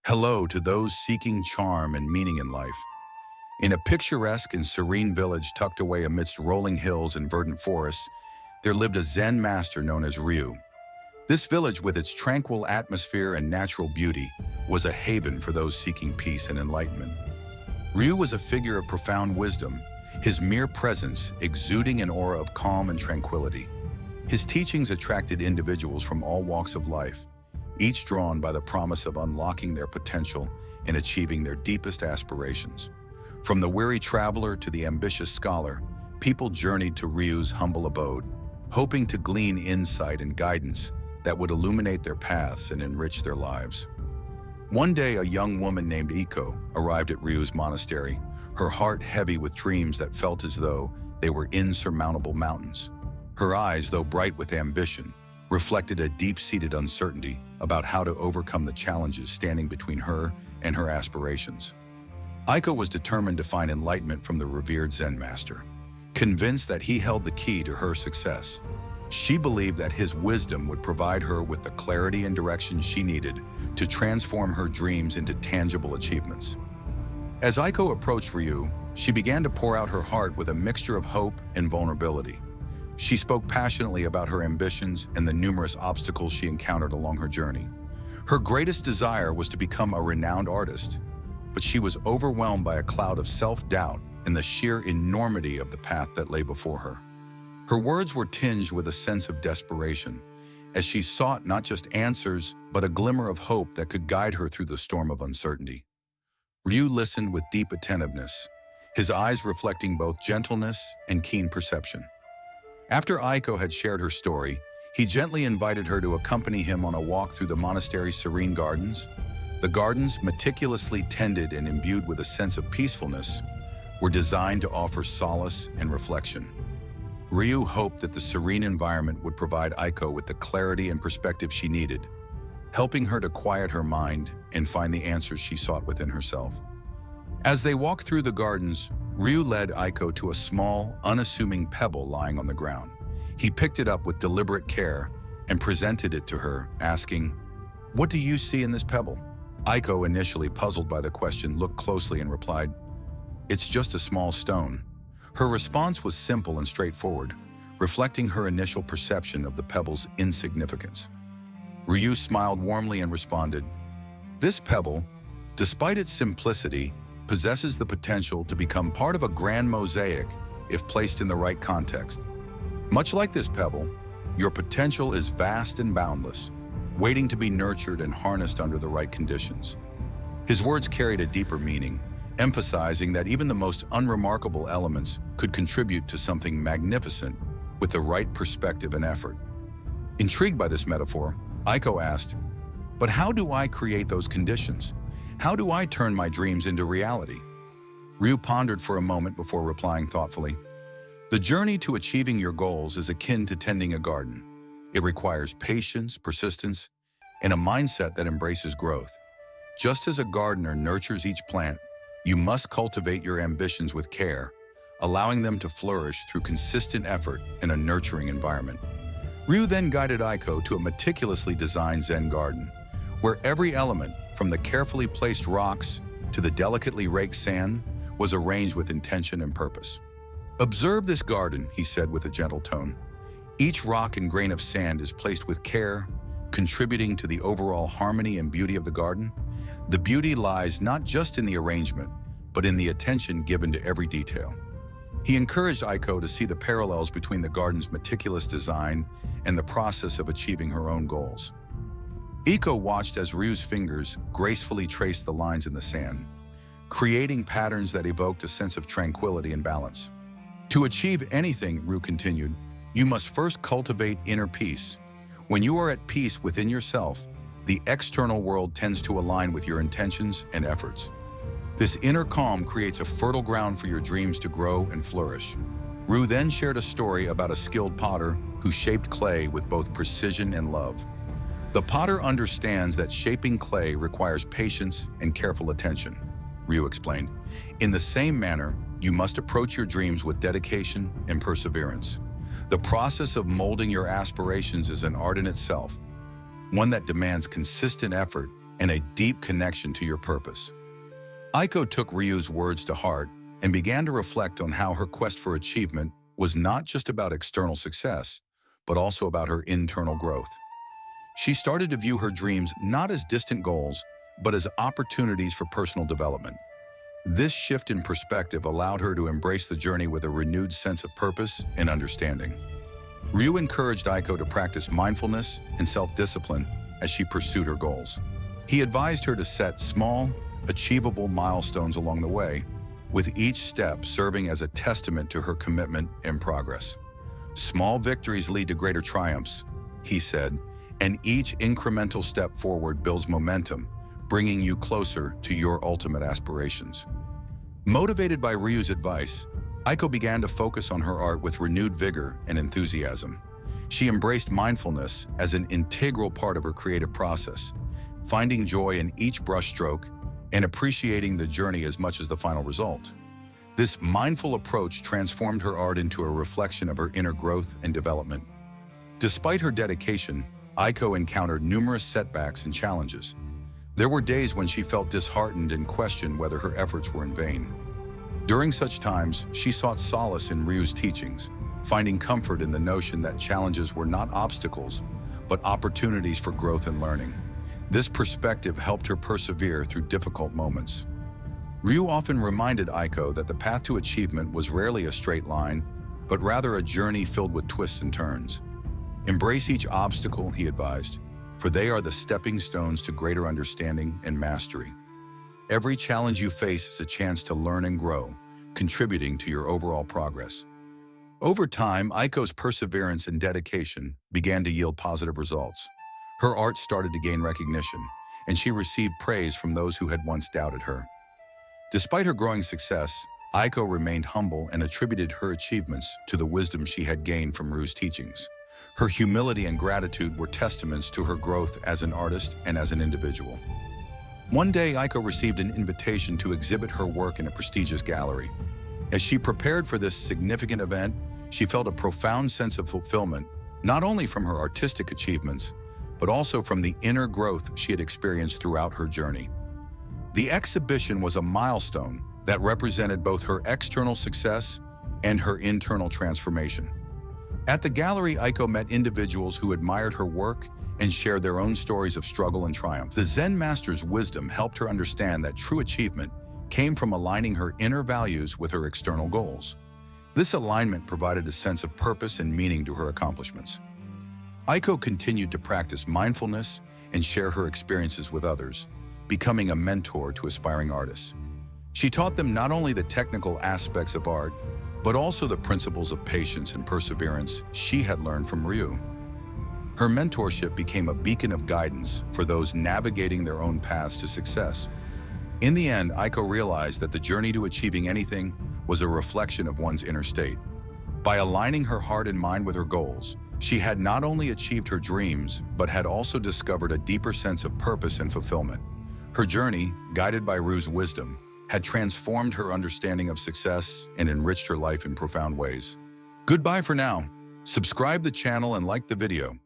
Hello to those seeking charm and meaning in life. In a picturesque and serene village tucked away amidst rolling hills and verdant forests, there lived a Zen master known as Ryu. This village, with its tranquil atmosphere and natural beauty, was a haven for those seeking peace and enlightenment. Ryu was a figure of profound wisdom, his mere presence exuding an aura of calm and tranquility. His teachings attracted individuals from all walks of life, each drawn by the promise of unlocking their potential and achieving their deepest aspirations. From the weary traveler to the ambitious scholar, people journeyed to Ryu's humble abode, hoping to glean insight and guidance that would illuminate their paths and enrich their lives. One day, a young woman named Iko arrived at Ryu's monastery, her heart heavy with dreams that felt as though they were insurmountable mountains. Her eyes, though bright with ambition, reflected a deep-seated uncertainty about how to overcome the challenges standing between her and her aspirations. Iko was determined to find enlightenment from the revered Zen Master. Convinced that he held the key to her success, she believed that his wisdom would provide her with the clarity and direction she needed to transform her dreams into tangible achievements. As Iko approached Ryu, she began to pour out her heart with a mixture of hope and vulnerability. She spoke passionately about her ambitions and the numerous obstacles she encountered along her journey. Her greatest desire was to become a renowned artist, but she was overwhelmed by a cloud of self-doubt and the sheer enormity of the path that lay before her. Her words were tinged with a sense of desperation, as she sought not just answers, but a glimmer of hope that could guide her through the storm of uncertainty. Ryu listened with deep attentiveness, his eyes reflecting both gentleness and keen perception. After Iko had shared her story, he gently invited her to accompany him on a walk through the monastery's serene gardens. The gardens, meticulously tended and imbued with a sense of peacefulness, were designed to offer solace and reflection. Ryu hoped that the serene environment would provide Iko with the clarity and perspective she needed, helping her to quiet her mind and find the answers she sought within herself. As they walked through the gardens, Ryu led Iko to a small, unassuming pebble lying on the ground. He picked it up with deliberate care and presented it to her, asking, "What do you see in this pebble?" Iko, initially puzzled by the question, looked closely and replied, "It's just a small stone." Her response was simple and straightforward, reflecting her initial perception of the pebble's insignificance. Ryu smiled warmly and responded, "This pebble, despite its simplicity, possesses the potential to become part of a grand mosaic if placed in the right context. Much like this pebble, your potential is vast and boundless, waiting to be nurtured and harnessed under the right conditions." His words carried a deeper meaning, emphasizing that even the most unremarkable elements could contribute to something magnificent with the right perspective and effort. Intrigued by this metaphor, Iko asked, "But how do I create those conditions? How do I turn my dreams into reality?" Ryu pondered for a moment before replying thoughtfully, "The journey to achieving your goals is akin to tending a garden. It requires patience, persistence, and a mindset that embraces growth. Just as a gardener nurtures each plant, you must cultivate your ambitions with care, allowing them to flourish through consistent effort in a nurturing environment." Ryu then guided Iko to a meticulously designed Zen garden, where every element, from the carefully placed rocks to the delicately raked sand, was arranged with intention and purpose. "Observe this garden," he said with a gentle tone. "Each rock and grain of sand is placed with care, contributing to the overall harmony and beauty of the garden. The beauty lies not just in the arrangement, but in the attention given to every detail." He encouraged Iko to see the parallels between the garden's meticulous design and the process of achieving her own goals. Iko watched as Ryu's fingers gracefully traced the lines in the sand, creating patterns that evoked a sense of tranquility and balance. "To achieve anything," Ryu continued, "you must first cultivate inner peace. When you are at peace within yourself, the external world tends to align with your intentions and efforts. This inner calm creates a fertile ground for your dreams to grow and flourish." Ryu then shared a story about a skilled potter who shaped clay with both precision and love. "The potter understands that shaping clay requires patience and careful attention," Ryu explained. "In the same manner, you must approach your dreams with dedication and perseverance. The process of molding your aspirations is an art in itself, one that demands consistent effort and a deep connection to your purpose. Aiko took Ryu's words to heart and began to reflect on how her quest for achievement was not just about external success, but also about her internal growth. She started to view her dreams not as distant goals, but as opportunities for personal development. This shift in perspective allowed her to embrace the journey with a renewed sense of purpose and understanding. Ryu encouraged Aiko to practice mindfulness and self-discipline as she pursued her goals. He advised her to set small, achievable milestones along the way, with each step serving as a testament to her commitment and progress. Small victories lead to greater triumphs, he said, and each incremental step forward builds momentum, bringing you closer to your ultimate aspirations. Motivated by Ryu's advice, Aiko began to focus on her art with renewed vigor and enthusiasm. She embraced mindfulness as an integral part of her creative process, finding joy in each brushstroke and appreciating the journey as much as the final result. This mindful approach transformed her art into a reflection of her inner growth and development. Despite her dedication, Aiko encountered numerous setbacks and challenges. There were days when she felt disheartened and questioned whether her efforts were in vain. During such times, she sought solace in Ryu's teachings, finding comfort in the notion that challenges were not obstacles, but opportunities for growth and learning. This perspective helped her persevere through difficult moments. Ryu often reminded Aiko that the path to achievement was rarely a straight line, but rather a journey filled with twists and turns. Embrace each obstacle, he advised, for they are the stepping stones to greater understanding and mastery. Every challenge you face is a chance to learn and grow, contributing to your overall progress. Over time, Aiko's perseverance and dedication began to yield positive results. Her art started to gain recognition, and she received praise from those who had once doubted her. Despite her growing success, Aiko remained humble and attributed her achievements to the wisdom she had gained from Ryu's teachings. Her humility and gratitude were testaments to her growth as an artist and as an individual. One day, Aiko received an invitation to exhibit her work in a prestigious gallery. As she prepared for this significant event, she felt a profound sense of fulfillment, not only from her artistic achievements, but also from the inner growth she had experienced throughout her journey. The exhibition was a milestone that represented both her external success and her internal transformation. At the gallery, Aiko met individuals who admired her work and shared their own stories of struggle and triumph. The Zen Master's wisdom helped her understand that true achievement came from aligning her inner values with her external goals. This alignment provided a sense of purpose and meaning to her accomplishments. Aiko continued to practice mindfulness and share her experiences with others, becoming a mentor to aspiring artists. She taught them not only the technical aspects of art, but also the principles of patience and perseverance she had learned from Ryu. Her mentorship became a beacon of guidance for those navigating their own paths to success. In the end, Aiko realized that the journey to achieving anything was a reflection of one's inner state. By aligning her heart and mind with her goals, she had not only achieved her dreams, but had also discovered a deeper sense of purpose and fulfillment. Her journey, guided by Ryu's wisdom, had transformed her understanding of success and enriched her life in profound ways. Goodbye for now. Subscribe the channel and like the video.